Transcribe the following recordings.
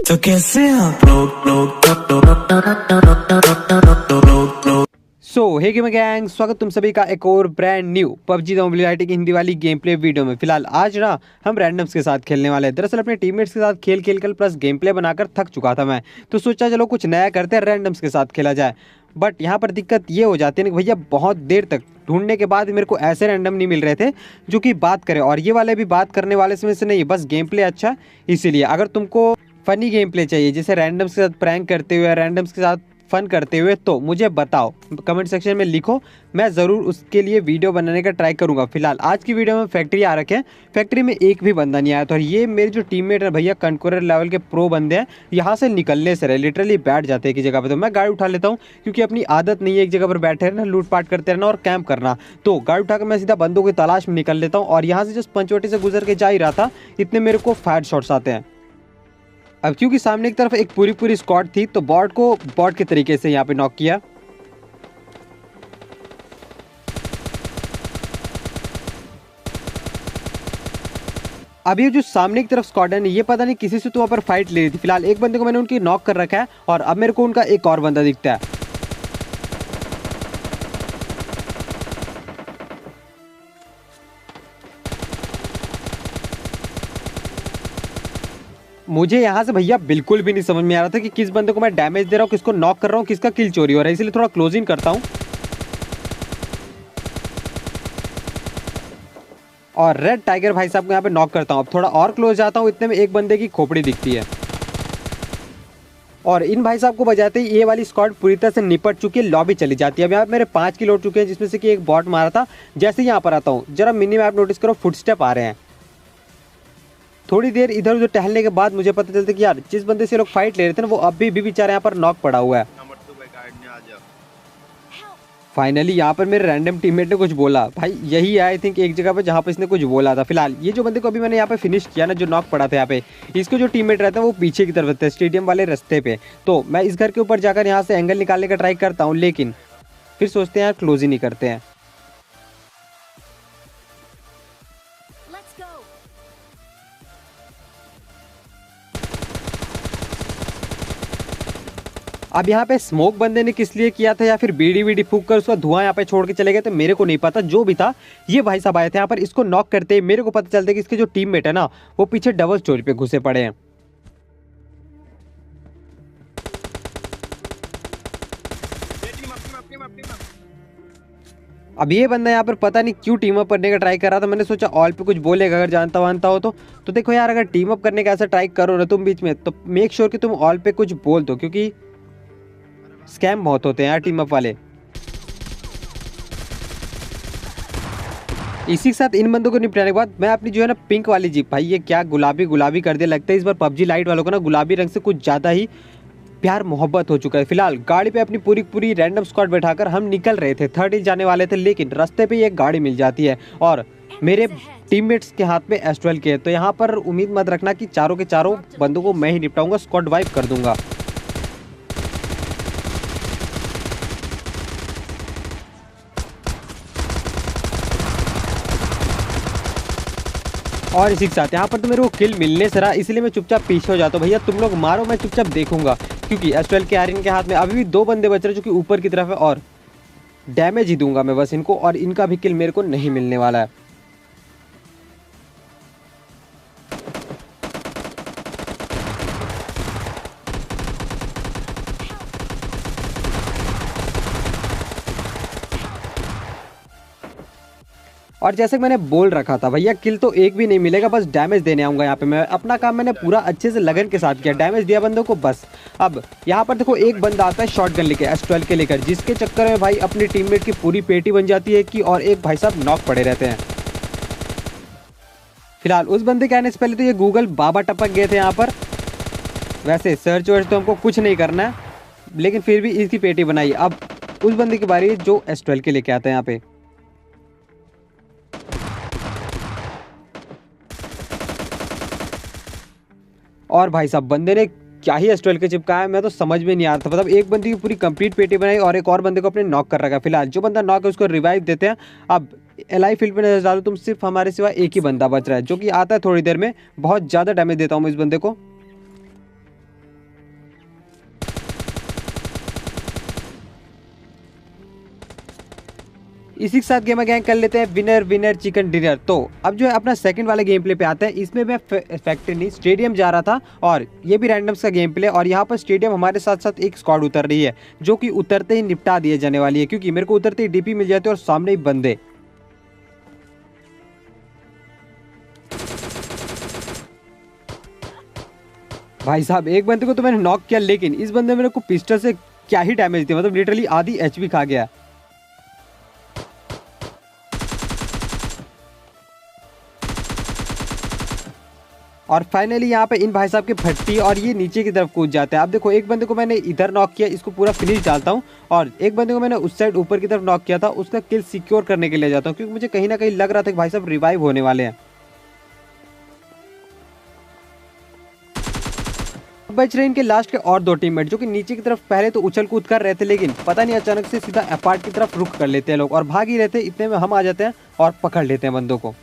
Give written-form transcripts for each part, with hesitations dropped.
तो कैसे आप लोग हे गेमर गैंग, स्वागत तुम सभी का एक और brand new PUBG the mobility की हिंदी वाली गेम प्ले वीडियो में। फिलहाल आज ना हम रैंडम्स के साथ खेलने वाले हैं। दरअसल अपने टीममेट्स के साथ खेल खेल कर प्लस गेम प्ले बनाकर थक चुका था मैं, तो सोचा चलो कुछ नया करते हैं, रैंडम्स के साथ खेला जाए। बट यहाँ पर दिक्कत ये हो जाती है ना भैया, बहुत देर तक ढूंढने के बाद मेरे को ऐसे रैंडम नहीं मिल रहे थे जो कि बात करें, और ये वाले भी बात करने वाले में से नहीं, बस गेम प्ले अच्छा। इसीलिए अगर तुमको फनी गेम प्ले चाहिए, जैसे रैंडम्स के साथ प्रैंक करते हुए, रैंडम्स के साथ फन करते हुए, तो मुझे बताओ, कमेंट सेक्शन में लिखो, मैं ज़रूर उसके लिए वीडियो बनाने का ट्राई करूंगा। फिलहाल आज की वीडियो में फैक्ट्री आ रखे हैं, फैक्ट्री में एक भी बंदा नहीं आया था, और ये मेरे जो टीममेट है भैया, कंकरर लेवल के प्रो बंदे हैं। यहाँ से निकलने से रहे लिटरली बैठ जाते हैं एक जगह पे, तो मैं गाड़ी उठा लेता हूँ, क्योंकि अपनी आदत नहीं है एक जगह पर बैठे रहना, लूटपाट करते रहना और कैंप करना। तो गाड़ी उठाकर मैं सीधा बंदों की तलाश में निकल लेता हूँ, और यहाँ से जस्ट पंचवटी से गुजर के जा ही रहा था, इतने मेरे को फायर शॉट्स आते हैं। अब क्योंकि सामने की तरफ एक पूरी स्क्वाड थी, तो बॉट को बॉट के तरीके से यहाँ पे नॉक किया। अब ये जो सामने की तरफ स्क्वाड है, ये पता नहीं किसी से तो वहाँ पर फाइट ले रही थी। फिलहाल एक बंदे को मैंने उनकी नॉक कर रखा है, और अब मेरे को उनका एक और बंदा दिखता है। मुझे यहाँ से भैया बिल्कुल भी नहीं समझ में आ रहा था कि किस बंदे को मैं डैमेज दे रहा हूँ, किसको नॉक कर रहा हूँ, किसका किल चोरी हो रहा है, इसलिए थोड़ा क्लोजिंग करता हूँ और रेड टाइगर भाई साहब को यहाँ पे नॉक करता हूँ। अब थोड़ा और क्लोज जाता हूँ, इतने में एक बंदे की खोपड़ी दिखती है, और इन भाई साहब को बजाते ही ये वाली स्क्वाड पूरी तरह से निपट चुकी है, लॉबी चली जाती है। अब यहाँ पे मेरे 5 किल हो चुके हैं, जिसमें से कि एक बॉट मारा था। जैसे ही यहाँ पर आता हूँ, जरा मिनी मैप नोटिस करो, फुटस्टेप आ रहे हैं। थोड़ी देर इधर उधर टहलने के बाद मुझे पता चलता कि यार जिस बंदे से लोग फाइट ले रहे थे ना, वो अभी भी बेचारा यहाँ पर नॉक पड़ा हुआ है। फाइनली यहाँ पर मेरे रैंडम टीममेट ने कुछ बोला, भाई यही है आई थिंक एक जगह पे जहाँ पे इसने कुछ बोला था। फिलहाल ये जो बंदे को अभी मैंने यहाँ पे फिनिश किया ना, जो नॉक पड़ा था यहाँ पे, इसको जो टीममेट रहता है वो पीछे की तरफ रहता है, स्टेडियम वाले रास्ते पे। तो मैं इस घर के ऊपर जाकर यहाँ से एंगल निकालने का ट्राई करता हूँ, लेकिन फिर सोचते हैं यार क्लोज ही नहीं करते हैं। अब यहाँ पे स्मोक बंदे ने किस लिए किया था, या फिर बीड़ी वीडी फूक कर उसका धुआं यहाँ पे छोड़ के चले गए थे, मेरे को नहीं पता। जो भी था, ये भाई साहब आए थे यहाँ पर, इसको नॉक करते ही मेरे को पता चलता है कि इसके जो टीममेट है ना, वो पीछे डबल स्टोरी पे घुसे पड़े हैं। अब ये बंदा यहाँ पर पता नहीं क्यों टीम अप करने का ट्राई कर रहा था। मैंने सोचा ऑल पे कुछ बोलेगा, अगर जानता वानता हो तो देखो यार, अगर टीम अप करने का ऐसा ट्राई करो ना तुम बीच में, तो मेक श्योर कि तुम ऑल पे कुछ बोल दो, क्योंकि स्कैम बहुत होते हैं यार टीम अप वाले। इसी के साथ इन बंदों को निपटाने के बाद मैं अपनी जो है ना पिंक वाली जीप, भाई ये क्या गुलाबी गुलाबी कर दिया, लगता है इस बार पबजी लाइट वालों को ना गुलाबी रंग से कुछ ज़्यादा ही प्यार मोहब्बत हो चुका है। फिलहाल गाड़ी पे अपनी पूरी रैंडम स्क्वाड बैठाकर हम निकल रहे थे, 3rd हिल जाने वाले थे, लेकिन रास्ते पे एक गाड़ी मिल जाती है, और मेरे टीममेट्स के हाथ में S12 के है। तो यहाँ पर उम्मीद मत रखना कि चारों के चारों बंदों को मैं ही निपटाऊंगा, स्क्वाड वाइप कर दूंगा। और इसी के साथ यहाँ पर तो मेरे को किल मिलने से रहा, इसलिए मैं चुपचाप पीछे हो जाता हूँ। भैया तुम लोग मारो, मैं चुपचाप देखूंगा, क्योंकि S12 के आर्यन के हाथ में अभी भी 2 बंदे बच रहे हैं जो कि ऊपर की तरफ है, और डैमेज ही दूंगा मैं बस इनको, और इनका भी किल मेरे को नहीं मिलने वाला है। और जैसे मैंने बोल रखा था भैया, किल तो एक भी नहीं मिलेगा, बस डैमेज देने आऊँगा यहाँ पे। मैं अपना काम मैंने पूरा अच्छे से लगन के साथ किया, डैमेज दिया बंदों को बस। अब यहाँ पर देखो एक बंदा आता है शॉटगन लेके, S12 के लेकर, जिसके चक्कर में भाई अपनी टीममेट की पूरी पेटी बन जाती है कि, और एक भाई साहब नॉक पड़े रहते हैं। फिलहाल उस बंदे के आने से पहले तो ये गूगल बाबा टपक गए थे यहाँ पर। वैसे सर्च वर्च तो हमको कुछ नहीं करना है, लेकिन फिर भी इसकी पेटी बनाई। अब उस बंदे की बारी है जो S12 के लेके आता है यहाँ पे। और भाई साहब बंदे ने क्या ही S12 के चिपकाया है, मैं तो समझ में नहीं आ रहा था। मतलब एक बंदे की पूरी कंप्लीट पेटी बनाई, और एक और बंदे को अपने नॉक कर रखा है। फिलहाल जो बंदा नॉक है उसको रिवाइव देते हैं। अब एलाई फील्ड पे नजर डालो तुम, सिर्फ हमारे सिवा एक ही बंदा बच रहा है, जो कि आता है थोड़ी देर में। बहुत ज़्यादा डैमेज देता हूँ मैं इस बंदे को। इसी के साथ गेम गैंग कर लेते हैं विनर विनर चिकन डिनर। तो अब जो है अपना सेकंड वाले गेम प्ले पे आते हैं। इसमें मैं फैक्ट्री नहीं स्टेडियम जा रहा था और ये भी रैंडम्स का गेम प्ले, और यहाँ पर स्टेडियम हमारे साथ साथ एक स्क्वाड उतर रही है जो कि उतरते ही निपटा दिए जाने वाली है, क्योंकि मेरे को उतरते ही डीपी मिल जाते और सामने ही बंदे। भाई साहब एक बंदे को तो मैंने नॉक किया, लेकिन इस बंदे ने मेरे को पिस्टल से क्या ही डैमेज दिया, मतलब लिटरली आधी एचपी खा गया। और फाइनली यहाँ पे इन भाई साहब की फटती और ये नीचे की तरफ कूद जाते हैं। अब देखो एक बंदे को मैंने इधर नॉक किया, इसको पूरा फिनिश डालता हूँ, और एक बंदे को मैंने उस साइड ऊपर की तरफ नॉक किया था, उसका किल सिक्योर करने के लिए जाता हूँ, क्योंकि मुझे कहीं ना कहीं लग रहा था कि भाई साहब रिवाइव होने वाले हैं। बच रहे इनके लास्ट के और 2 टीममेट, जो कि नीचे की तरफ पहले तो उछल कूद कर रहे थे, लेकिन पता नहीं अचानक से सीधा अपार्ट की तरफ रुक कर लेते हैं लोग और भाग ही रहते। इतने में हम आ जाते हैं और पकड़ लेते हैं बंदों को।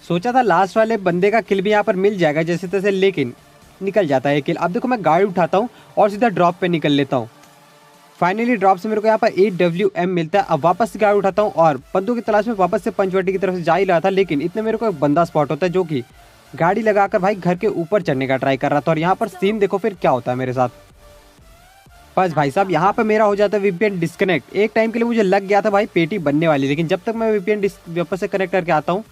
सोचा था लास्ट वाले बंदे का किल भी यहाँ पर मिल जाएगा जैसे तैसे, लेकिन निकल जाता है किल। अब देखो मैं गाड़ी उठाता हूँ और सीधा ड्रॉप पे निकल लेता हूँ। फाइनली ड्रॉप से मेरे को यहाँ पर 8 WM मिलता है। अब वापस से गाड़ी उठाता हूँ और बंदों की तलाश में वापस से पंचवटी की तरफ से जा ही रहा था, लेकिन इतने मेरे को एक बंदा स्पॉट होता है जो कि गाड़ी लगाकर भाई घर के ऊपर चढ़ने का ट्राई कर रहा था। और यहाँ पर सीन देखो फिर क्या होता है मेरे साथ। बस भाई साहब यहाँ पर मेरा हो जाता है VPN डिस्कनेक्ट। एक टाइम के लिए मुझे लग गया था भाई पेटी बनने वाली, लेकिन जब तक मैं VPN वापस से कनेक्ट करके आता हूँ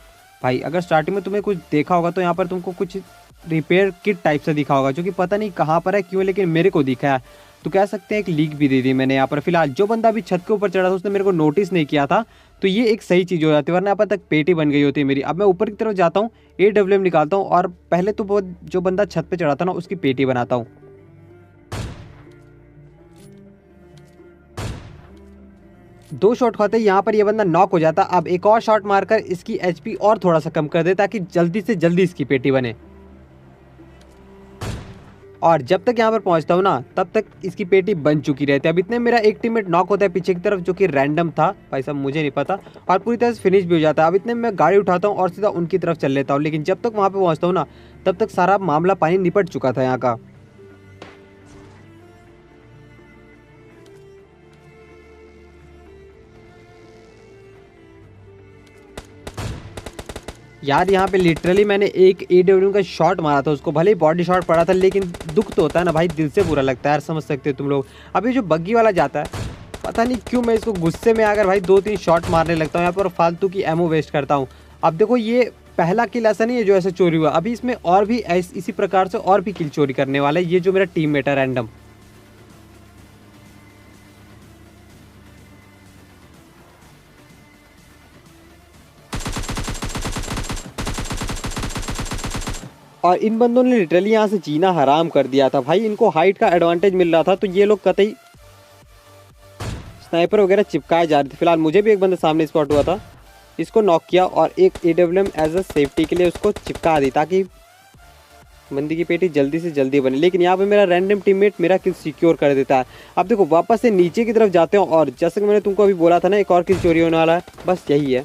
भाई, अगर स्टार्टिंग में तुम्हें कुछ देखा होगा तो यहाँ पर तुमको कुछ रिपेयर किट टाइप से दिखा होगा, जो कि पता नहीं कहाँ पर है क्यों, लेकिन मेरे को दिखा है। तो कह सकते हैं एक लीक भी दे दी मैंने यहाँ पर। फिलहाल जो बंदा अभी छत के ऊपर चढ़ा था उसने मेरे को नोटिस नहीं किया था, तो ये एक सही चीज़ हो जाती है, वरना यहाँ तक पेटी बन गई होती है मेरी। अब मैं ऊपर की तरफ जाता हूँ, 8 WM निकालता हूँ और पहले तो वो जो बंदा छत पर चढ़ा था ना उसकी पेटी बनाता हूँ। दो शॉट खाते यहाँ पर ये बंदा नॉक हो जाता। अब एक और शॉट मारकर इसकी एचपी और थोड़ा सा कम कर दे ताकि जल्दी से जल्दी इसकी पेटी बने। और जब तक यहाँ पर पहुँचता हूँ ना तब तक इसकी पेटी बन चुकी रहती है। अब इतने मेरा एक टीममेट नॉक होता है पीछे की तरफ, जो कि रैंडम था भाई साहब, मुझे नहीं पता, और पूरी तरह से फिनिश भी हो जाता है। अब इतने मैं गाड़ी उठाता हूँ और सीधा उनकी तरफ चल लेता हूँ, लेकिन जब तक वहाँ पर पहुँचता हूँ ना तब तक सारा मामला पानी निपट चुका था यहाँ का। यार यहाँ पे लिटरली मैंने एक AWM का शॉट मारा था उसको, भले ही बॉडी शॉट पड़ा था, लेकिन दुख तो होता है ना भाई, दिल से बुरा लगता है यार, समझ सकते हो तुम लोग। अभी जो बग्गी वाला जाता है, पता नहीं क्यों मैं इसको गुस्से में आकर भाई 2-3 शॉट मारने लगता हूँ यहाँ पर, फालतू की एमो वेस्ट करता हूँ। अब देखो ये पहला किल ऐसा नहीं है जो ऐसे चोरी हुआ, अभी इसमें और भी इसी प्रकार से और भी किल चोरी करने वाला है ये जो मेरा टीममेट है रैंडम। और इन बंदों ने लिटरली यहाँ से जीना हराम कर दिया था भाई, इनको हाइट का एडवांटेज मिल रहा था, तो ये लोग कतई स्नाइपर वगैरह चिपकाए जा रहे थे। फिलहाल मुझे भी एक बंदा सामने स्पॉट हुआ था, इसको नॉक किया और एक AWM एज अ सेफ्टी के लिए उसको चिपका दी ताकि बंदी की पेटी जल्दी से जल्दी बने। लेकिन यहाँ पे मेरा रैंडम टीममेट मेरा किल सिक्योर कर देता है। अब देखो वापस से नीचे की तरफ जाते हैं और जैसे कि मैंने तुमको अभी बोला था ना एक और किल चोरी होने वाला है, बस यही है।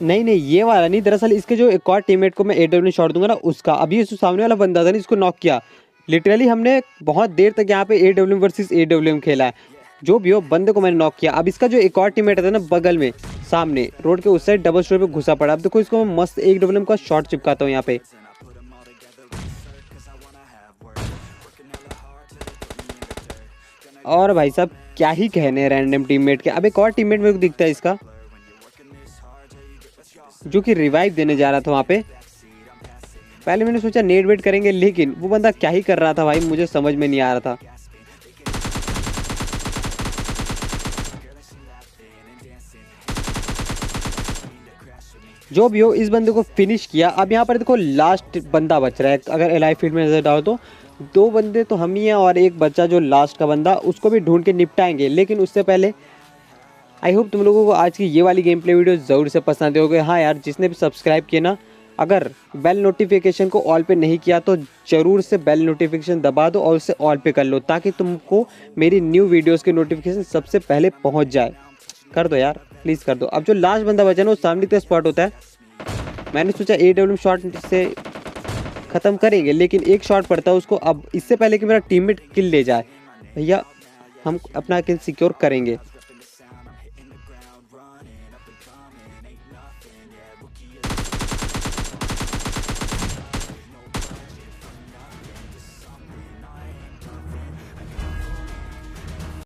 नहीं ये वाला नहीं, दरअसल इसके जो एक और टीममेट को मैं AWM शॉट दूंगा ना उसका। अभी जो सामने वाला बंदा था ना इसको नॉक किया, लिटरली हमने बहुत देर तक यहाँ पे AWM वर्सेस AWM खेला है। जो भी हो बंदे को मैंने नॉक किया। अब इसका जो एक और टीममेट था ना बगल में सामने रोड के उस साइड डबल स्टोर पे घुसा पड़ा। अब देखो इसको मैं मस्त AWM का शॉट चिपकाता हूँ यहाँ पे। और भाई साहब क्या ही कहने रैंडम टीममेट के। अब एक और टीममेट मेरे को दिखता है इसका, जो कि रिवाइव देने जा रहा था वहाँ पे। पहले मैंने सोचा नेट वेट करेंगे, लेकिन वो बंदा क्या ही कर रहा था भाई मुझे समझ में नहीं आ रहा था। जो भी हो इस बंदे को फिनिश किया। अब यहाँ पर देखो लास्ट बंदा बच रहा है, अगर एलाइव फील्ड में नजर डालो तो 2 बंदे तो हम ही हैं और एक बच्चा जो लास्ट का बंदा, उसको भी ढूंढ के निपटाएंगे। लेकिन उससे पहले आई होप तुम लोगों को आज की ये वाली गेम प्ले वीडियो ज़रूर से पसंद होगी। हाँ यार जिसने भी सब्सक्राइब किया ना, अगर बेल नोटिफिकेशन को ऑल पे नहीं किया तो ज़रूर से बेल नोटिफिकेशन दबा दो और उसे ऑल पे कर लो, ताकि तुमको मेरी न्यू वीडियोस के नोटिफिकेशन सबसे पहले पहुंच जाए। कर दो यार प्लीज़। प्लीज़ कर दो। अब जो लास्ट बंदा बचा ना वो सामने तो स्पॉट होता है। मैंने सोचा AWM शॉट से ख़त्म करेंगे, लेकिन एक शॉट पड़ता है उसको। अब इससे पहले कि मेरा टीममेट किल ले जाए, भैया हम अपना किल सिक्योर करेंगे।